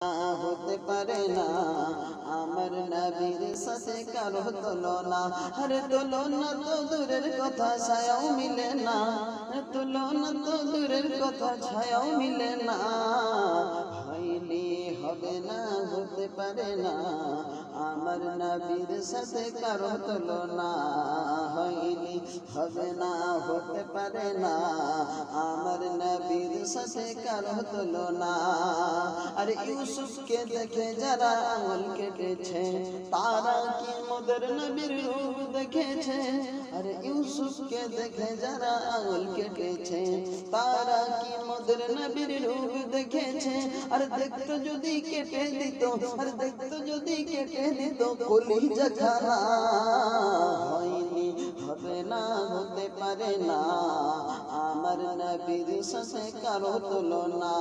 হতে পারে না আমার নবীর সাথে কারো তুলনা। আরে তুলনা তো দূরের কথা, ছায়াও মিলে না। তুলনা তো দূরের কথা, ছায়াও মিলে না। হইলে হবে না, হতে পারে না আমার নবীর সাথে কারো তুলনা। হইলে হবে না, হতে পারে না আমার নবীর সাথে কারো তুলনা। আর ইউসুফকে দেখে যারা আঙুল কেটেছে, তারা কি মোদের নবীর রূপ দেখেছে? আর ইউসুফকে দেখে যারা আঙুল কেটেছে, তারা কি মোদের নবীর রূপ দেখেছে? আর দেখতো যদি কেটে দিত, আর দেখতো যদি কেটে দিত কলিজা খানা। হয়নি, হবে না, হতে পারে না আমার নবীর সাথে কারো তুলনা।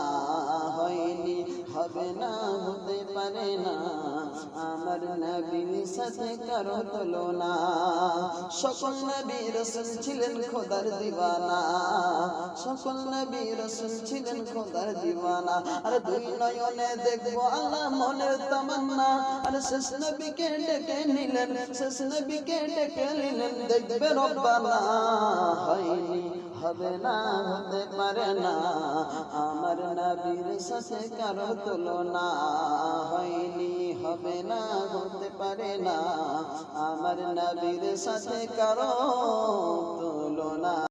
হয়নি, হবে না, হতে পারে না আমার নবীর সাথে কারো তুলনা। সকল নবী রাসূল ছিলেন খোদার দিওয়ানা, সকল নবী রাসূল ছিলেন খোদার দিওয়ানা। আর দুই নয়নে দেখবো আল্লাহ মনের তামান্না। আর শেষ নবীকে ডেকে নিলেন, শেষ নবীকে ডেকে নিলেন দেখবে রব্বানা। হয়নি, হবে না, হতে পারে না আমার নবীর সাথে কারো তুলনা। হয়নি, হবে না, হতে পারে না আমার নবীর সাথে কারো তুলনা।